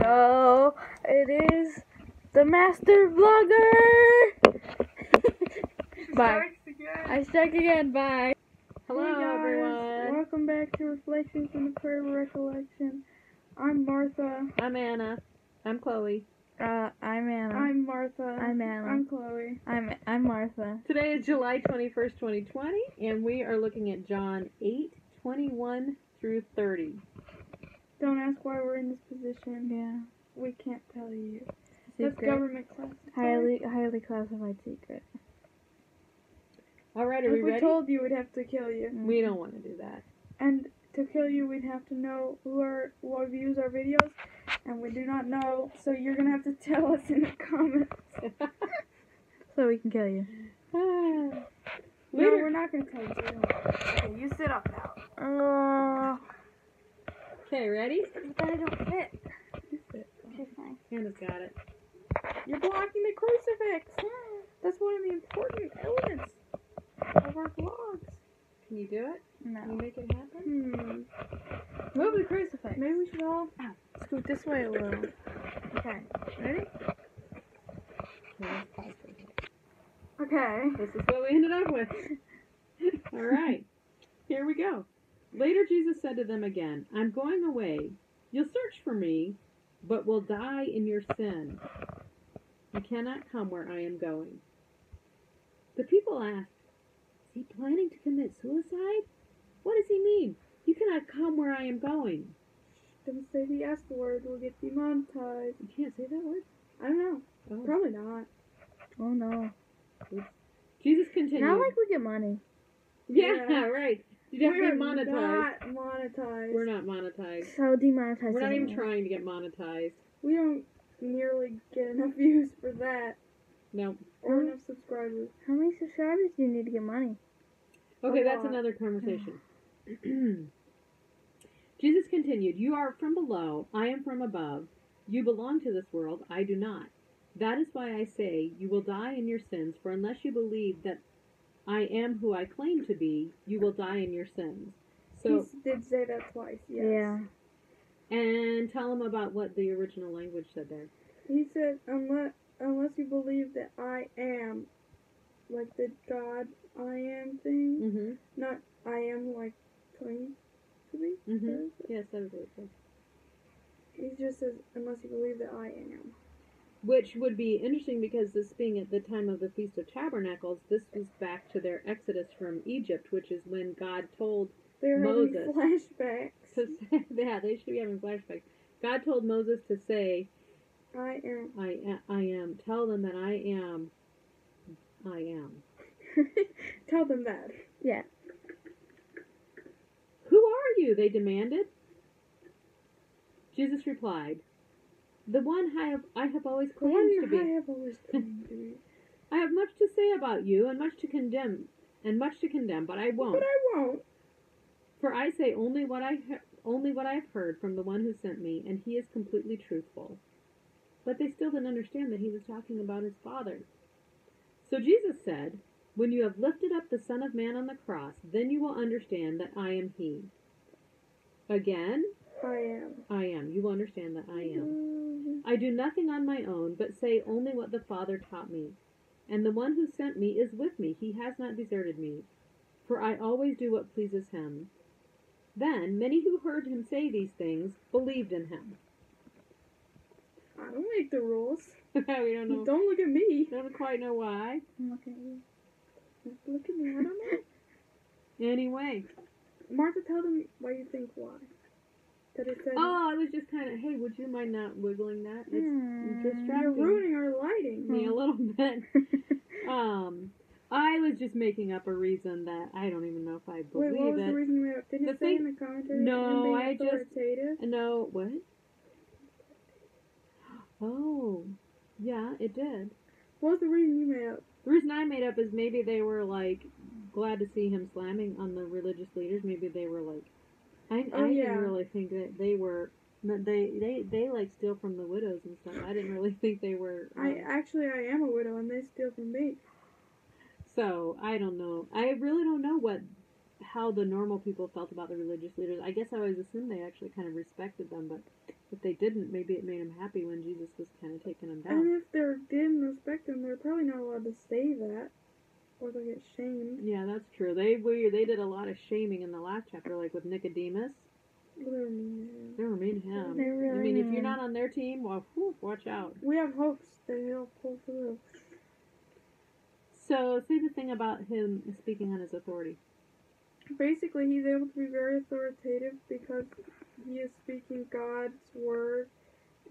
no, it is the Master Vlogger! Bye. I strike again, bye. Hello, Hey guys, everyone. welcome back to Reflections in the Prayer Recollection. I'm Martha. I'm Anna. I'm Chloe. I'm Anna. I'm Martha. I'm Anna. I'm Chloe. I'm Martha. Today is July 21st, 2020, and we are looking at John 8:21 through 30. Don't ask why we're in this position. Yeah. We can't tell you. That's Secret. government classified. Highly classified secret. All right, are we If we ready? told you, we'd have to kill you. We don't want to do that. And to kill you, we'd have to know what views our videos, and we do not know, so you're gonna have to tell us in the comments. So we can kill you. No, Later. we're not gonna tell you. Okay, you sit up now. Okay, ready? But I don't fit. You sit. Okay, fine. Anna's got it. You're blocking the crucifix. That's one of the important elements of our vlogs. Can you do it? Can you No. make it happen? Move the crucifix. Maybe we should all Scoot this way a little. Okay. Ready? Okay, let's pause for a second. Okay. This is what we ended up with. All right. Here we go. Later Jesus said to them again, I'm going away. You'll search for me, but will die in your sin. You cannot come where I am going. The people asked, is he planning to commit suicide? What does he mean? You cannot come where I am going. Don't say the S word. We'll get demonetized. You can't say that word? I don't know. Oh. Probably not. Oh no. Jesus continued. Not like we get money. Yeah, Yeah. right. You'd have to We're be monetized. not monetized. We're not monetized. So demonetized. We're not even anyway. trying to get monetized. We don't nearly get enough views for that. No. Or enough subscribers. How many subscribers do you need to get money? Okay, A that's lot. another conversation. Jesus continued, You are from below, I am from above. You belong to this world, I do not. That is why I say you will die in your sins, for unless you believe that I am who I claim to be, you will die in your sins. So, He did say that twice, yes. Yeah. and tell them about what the original language said there. He said, unless you believe that I am, like the God I am thing, Mm-hmm. not I am like claim to be. Mm-hmm. Yes, that was what it said. He just says, unless you believe that I am. Which would be interesting because this being at the time of the Feast of Tabernacles, this was back to their exodus from Egypt, which is when God told They're Moses. having flashbacks. to say, yeah, they should be having flashbacks. God told Moses to say, I am. I am. Tell them that I am. Tell them that. Yeah. Who are you? They demanded. Jesus replied, the one I have always The claimed one to be. I have always claimed to be. I have much to say about you and much to condemn, but I won't. But I won't. For I say only what I have heard from the one who sent me, and he is completely truthful. But they still didn't understand that he was talking about his Father. So Jesus said, when you have lifted up the Son of Man on the cross, then you will understand that I am he. Again, I am. I am. You will understand that I am. Mm-hmm. I do nothing on my own, but say only what the Father taught me. And the one who sent me is with me. He has not deserted me, for I always do what pleases him. Then many who heard him say these things believed in him. I don't make the rules. We don't know. Don't look at me. Don't quite know why. I'm looking at you. Look at me. I don't know. Anyway. Martha, tell them why you think why. That it said. Oh, I was just kind of, hey, would you mind not wiggling that? It's You're distracting ruining our lighting. me a little bit. I was just making up a reason that I don't even know if I believe Wait, what was it. the reason you made up? Didn't The it say thing- in the commentary? No, and I being just- authoritative? No, what? Oh, yeah, it did. What was the reason you made up? The reason I made up is maybe they were like glad to see him slamming on the religious leaders. Maybe they were like, I yeah. didn't really think that they were. They like steal from the widows and stuff. I didn't really think they were. I am a widow and they steal from me. So I don't know. I really don't know what how the normal people felt about the religious leaders. I guess I always assumed they actually kind of respected them, but if they didn't, maybe it made them happy when Jesus was kind of taking them down. And if they didn't respect them, they're probably not allowed to say that, or they'll get shamed. Yeah, that's true. They did a lot of shaming in the last chapter, like with Nicodemus. They were mean to him. They were mean to him. They really I mean, if you're mean. not on their team, well, whew, watch out. We have hopes that he'll pull through. So, say the thing about him speaking on his authority. Basically, he's able to be very authoritative because he is speaking God's word,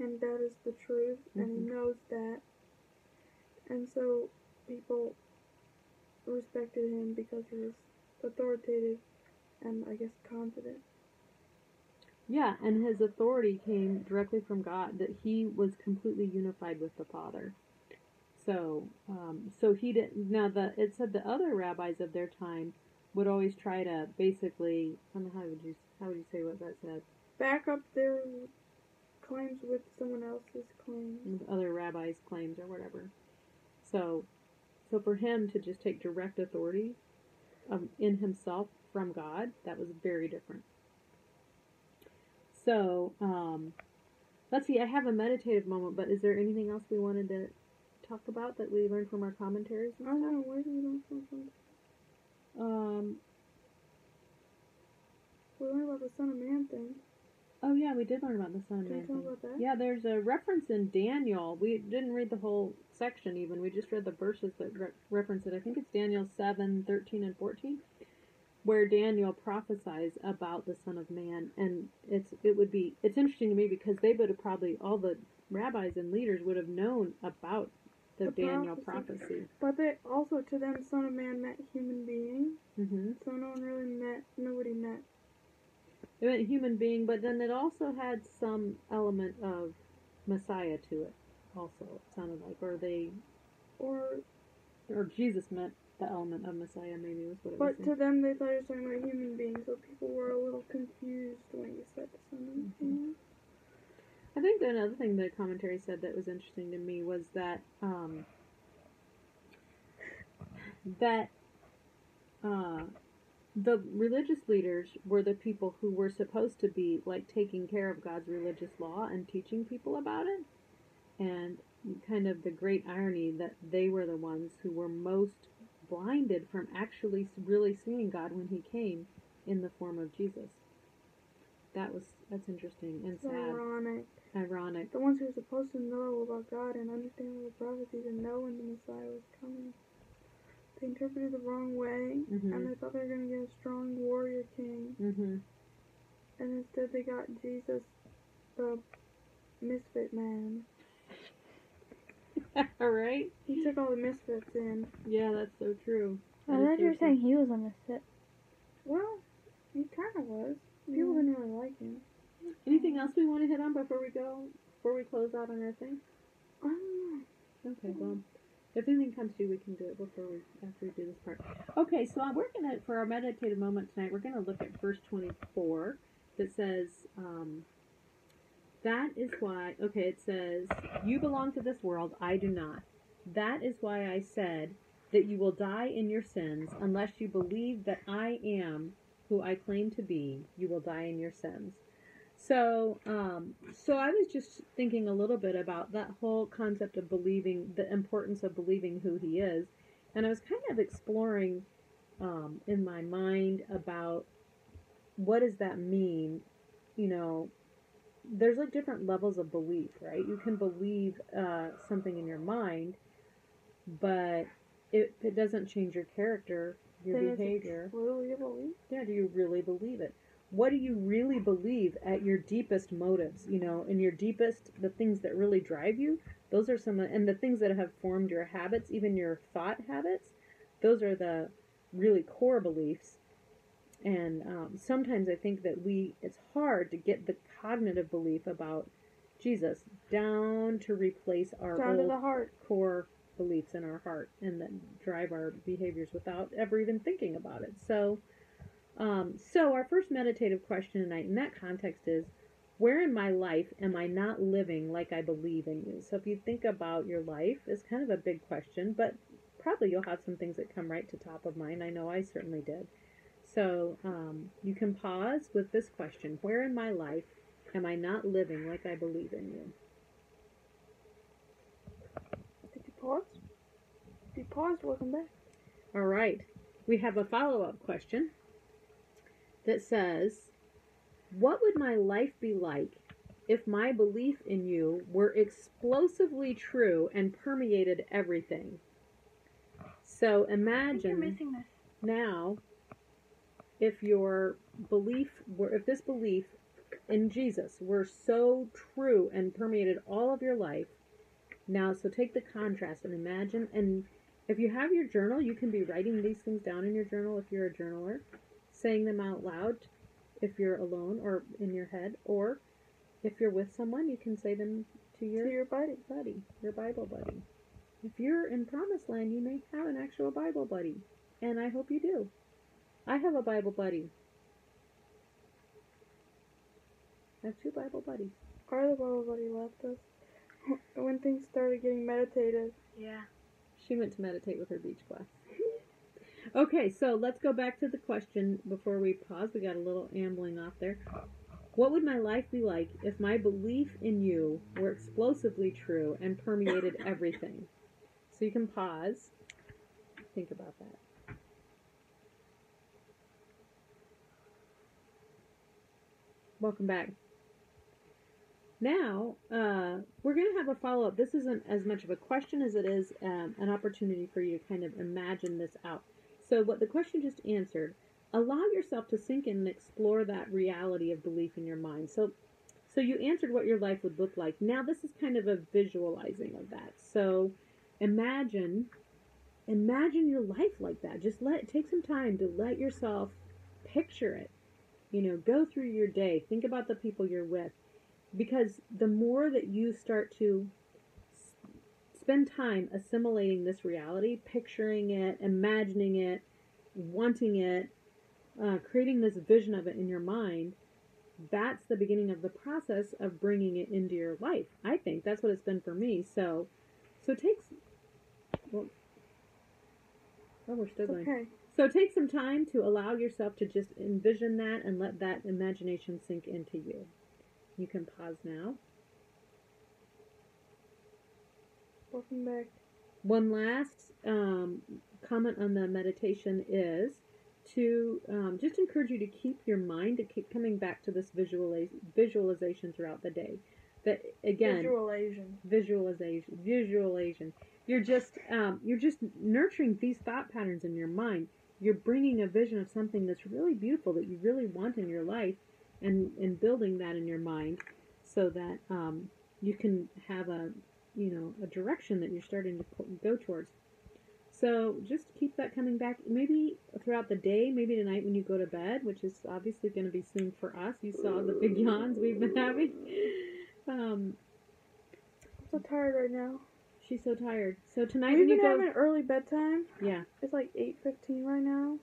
and that is the truth, and he knows that. And so people respected him because he was authoritative and, I guess, confident. Yeah, and his authority came directly from God, that he was completely unified with the Father. So, he didn't. Now, it said the other rabbis of their time would always try to basically, I don't know, how would you say what that said? Back up their claims with someone else's claims. With other rabbis' claims or whatever. So for him to just take direct authority in himself from God, that was very different. So, let's see, I have a meditative moment, but is there anything else we wanted to talk about that we learned from our commentaries and I don't know, where did we learn from? We learned about the Son of Man thing. Oh yeah, we did learn about the Son of Can Man you talk thing. about that? Yeah, there's a reference in Daniel. We didn't read the whole section even. We just read the verses that reference it. I think it's Daniel 7, 13, and 14, where Daniel prophesies about the Son of Man. And it's interesting to me because they would have probably, all the rabbis and leaders would have known about the Daniel prophecy. But they also, to them, Son of Man meant human being. Mm-hmm. So nobody met. It meant human being, but then it also had some element of Messiah to it. Also, it sounded like, or Jesus meant the element of Messiah. Maybe was what it was. But to them, they thought he was talking about human beings, so people were a little confused when he said the Son of Man. I think another thing the commentary said that was interesting to me was that the religious leaders were the people who were supposed to be like taking care of God's religious law and teaching people about it, and kind of the great irony that they were the ones who were most blinded from actually really seeing God when he came in the form of Jesus. That's interesting and sad. Ironic. The ones who were supposed to know about God and understand the prophecies and know when the Messiah was coming, they interpreted the wrong way, and they thought they were going to get a strong warrior king. And instead they got Jesus, the misfit man. Alright? He took all the misfits in. Yeah, that's so true. I thought you were saying he was a misfit. Well, he kind of was. People didn't really like him. Anything else we want to hit on before we close out on our thing? I don't know. Okay, well, if anything comes to you, we can do it after we do this part. Okay, so we're gonna, for our meditative moment tonight, we're gonna look at verse 24 that says, that is why, it says, you belong to this world, I do not. That is why I said that you will die in your sins unless you believe that I am who I claim to be, you will die in your sins. So I was just thinking a little bit about that whole concept of believing, the importance of believing who he is, and I was kind of exploring in my mind about what does that mean. You know, there's like different levels of belief, right? You can believe something in your mind, but it doesn't change your character, your behavior. Is it really a belief? Yeah, do you really believe it? What do you really believe at your deepest motives? You know, in your deepest, the things that really drive you, those are and the things that have formed your habits, even your thought habits, those are the really core beliefs. And sometimes I think that it's hard to get the cognitive belief about Jesus down to replace our old core beliefs in our heart and that drive our behaviors without ever even thinking about it. So our first meditative question tonight in that context is, where in my life am I not living like I believe in you? So if you think about your life, it's kind of a big question, but probably you'll have some things that come right to top of mind. I know I certainly did. So you can pause with this question. Where in my life am I not living like I believe in you? Did you pause? If you paused, welcome back. All right. We have a follow-up question that says, what would my life be like if my belief in you were explosively true and permeated everything? So I think you're imagine missing this. now if this belief in Jesus were so true and permeated all of your life. Now, so take the contrast and imagine, and if you have your journal, you can be writing these things down in your journal if you're a journaler, saying them out loud if you're alone or in your head, or if you're with someone, you can say them to your buddy, your Bible buddy. If you're in Promised Land, you may have an actual Bible buddy, and I hope you do. I have a Bible buddy. I have 2 Bible buddies. Our other Bible buddy left us when things started getting meditative. Yeah. She went to meditate with her beach class. Okay, so let's go back to the question before we pause. We got a little ambling off there. What would my life be like if my belief in you were explosively true and permeated everything? So you can pause. Think about that. Welcome back. Now, we're going to have a follow-up. This isn't as much of a question as it is an opportunity for you to kind of imagine this out. So what the question just answered, allow yourself to sink in and explore that reality of belief in your mind. So you answered what your life would look like. Now this is kind of a visualizing of that. So imagine your life like that. Just take some time to let yourself picture it. Go through your day. Think about the people you're with. Because the more that you start to spend time assimilating this reality, picturing it, imagining it, wanting it, creating this vision of it in your mind, that's the beginning of the process of bringing it into your life. I think that's what it's been for me. So it takes, we're still going. Okay. So take some time to allow yourself to just envision that and let that imagination sink into you. You can pause now. Welcome back. One last comment on the meditation is to just encourage you to keep your mind to keep coming back to this visualization throughout the day. That again, visualization. You're just nurturing these thought patterns in your mind. You're bringing a vision of something that's really beautiful that you really want in your life, and building that in your mind, so that you can have a direction that you're starting to go towards. So just keep that coming back, maybe throughout the day, maybe tonight when you go to bed, which is obviously going to be soon for us. You saw the big yawns we've been having. I'm so tired right now. She's so tired. So tonight We've when you been go, having early bedtime. yeah. It's like 8:15 right now.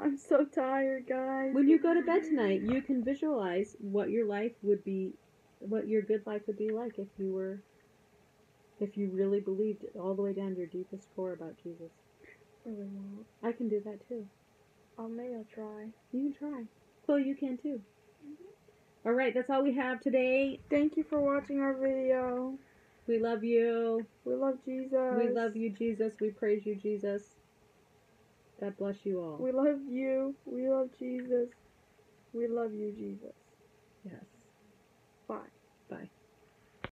I'm so tired, guys. When you go to bed tonight, you can visualize what your life would be, what your good life would be like if you really believed it all the way down to your deepest core about Jesus. Really won't. I can do that too. Maybe I'll try. You can try. Chloe, you can too. All right, that's all we have today. Thank you for watching our video. We love you. We love Jesus. We love you, Jesus. We praise you, Jesus. God bless you all. We love you. We love Jesus. We love you, Jesus. Yes. Bye. Bye.